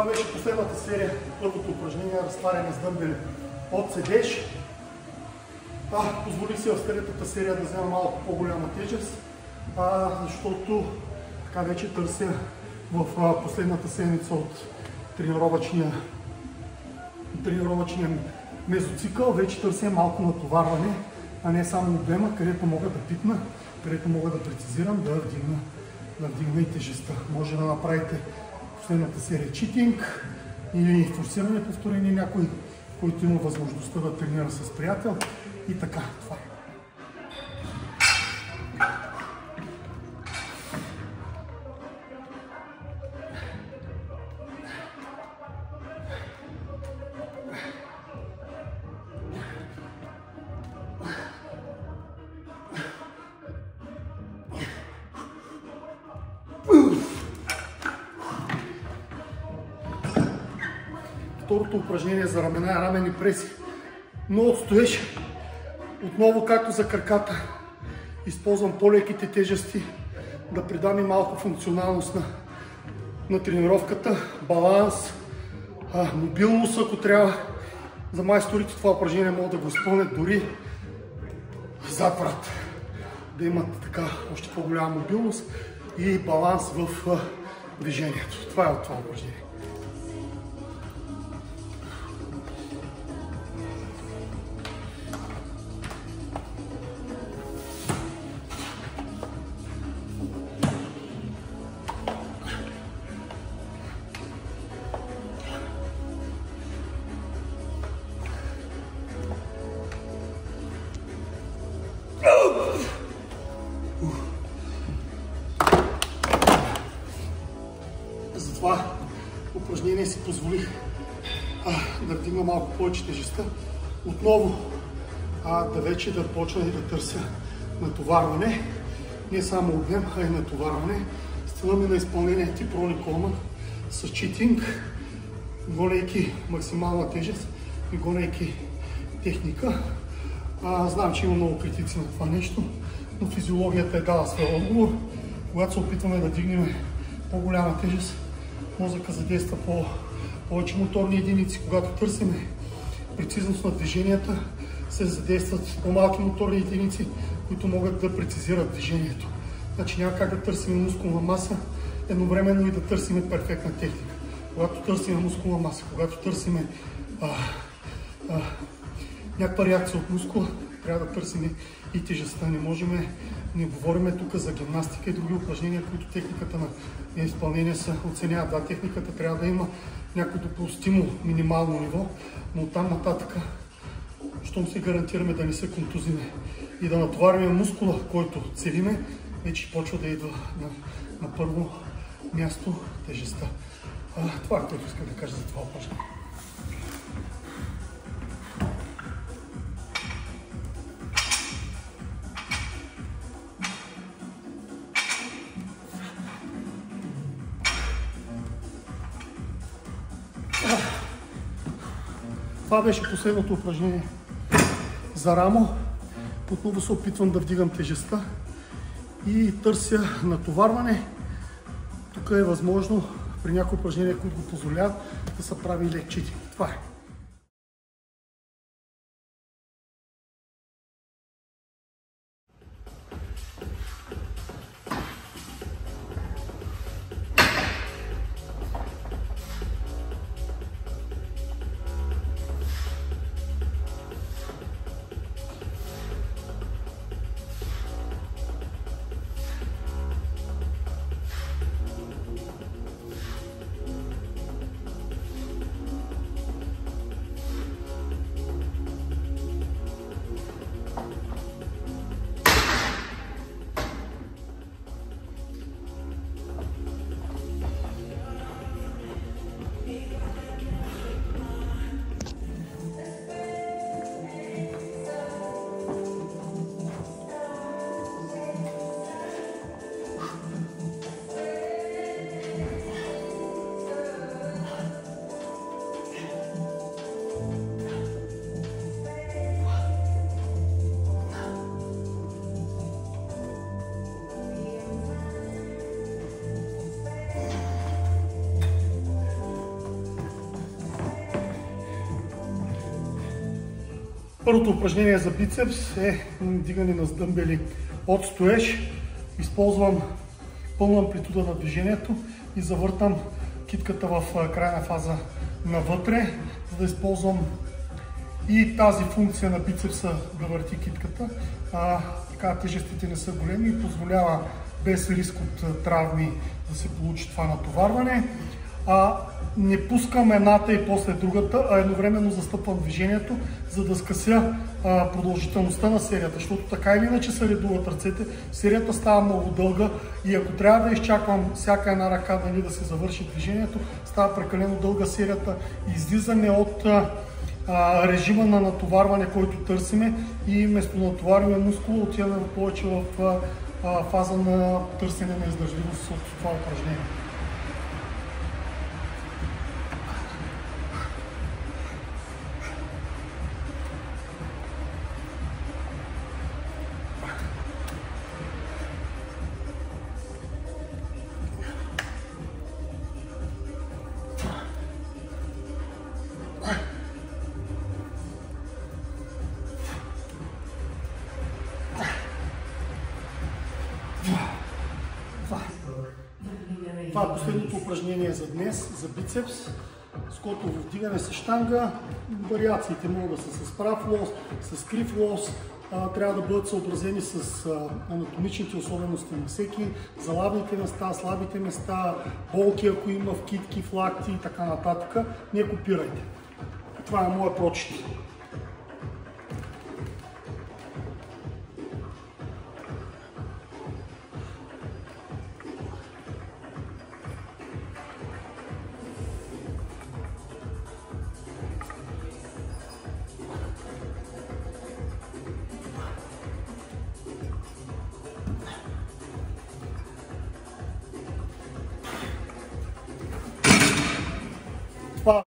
Това беше последната серия, първото упражнение, разтваряне с дъмбели от седеж. Позволих си в третата серия да взема малко по-голяма тежест, защото така вече търся в последната седмица от тренировъчния мезоцикъл, вече търся малко натоварване, а не само обема, където мога да пипна, където мога да прецизирам, да вдигна и тежестта. Може да направите последната серия читинг или форсиране повторение, някой, който има възможността да тренира с приятел и така. Това е. Второто упражнение за ramена е рамени преси. Но отстоеш. Отново, както за краката, използвам по-леките тежести, да придам и малко функционалност на тренировката, баланс, мобилност, ако трябва. За майсторите това упражнение могат да го изпълнят дори зад врат. Да имат така още по-голяма мобилност и баланс в движението. Това е от това упражнение. За това упражнение си позволих да вдигна малко повече тежестта. Отново да почна и да търся натоварване. Не само обем, а и натоварване. Стила ми на изпълнение тип Рони Колман с читинг, гонейки максимална тежест и гонейки техника. Знам, че има много критици на това нещо, но физиологията е дала своя отговор. Когато се опитваме да дигнем по-голяма тежест, мозъка задейства повече моторни единици. Когато търсим прецизност на движенията, се задействат по-малки моторни единици, които могат да прецизират движението. Значи няма как да търсим мускулна маса, едновременно и да търсим перфектна техника. Когато търсим мускулна маса, когато търсим някаква реакция от мускула, трябва да търсим и тежестта. Не говорим тук за гимнастика и други упражнения, които техниката на изпълнение се оценява. Да, техниката трябва да има някакво допустимо минимално ниво, но оттам нататък, щом се гарантираме да не се контузиме и да натоварим мускула, който целиме, вече почва да идва на първо място тежестта. Това е, което искам да кажа за това упражнение. Това беше последното упражнение за рамо. Отново се опитвам да вдигам тежестта и търся натоварване. Тук е възможно при някои упражнения, които го позволяват, да се прави лек читинг. Това е. Първото упражнение за бицепс е дигане на дъмбели от стоеж. Използвам пълна амплитуда на движението и завъртам китката в крайна фаза навътре, за да използвам и тази функция на бицепса да върти китката. Така тежестите не са големи и позволява без риск от травми да се получи това натоварване. Не пускам едната и после другата, а едновременно застъпвам движението, за да скъся продължителността на серията, защото така или иначе се редуват ръцете, серията става много дълга и ако трябва да изчаквам всяка една ръка да се завърши движението, става прекалено дълга серията. Излизане от режима на натоварване, който търсиме, и вместо натоварване мускула отиваме повече в фаза на търсене на издържливост от това упражнение. Това е последното упражнение за днес, за бицепс, скотово вдигане с щанга. Вариациите могат да са с прав лоз, с крив лоз. Трябва да бъдат съобразени с анатомичните особености на всеки, залавните места, слабите места, болки, ако има в китки, в лакти и така нататък. Не копирайте. Това е моят прочит.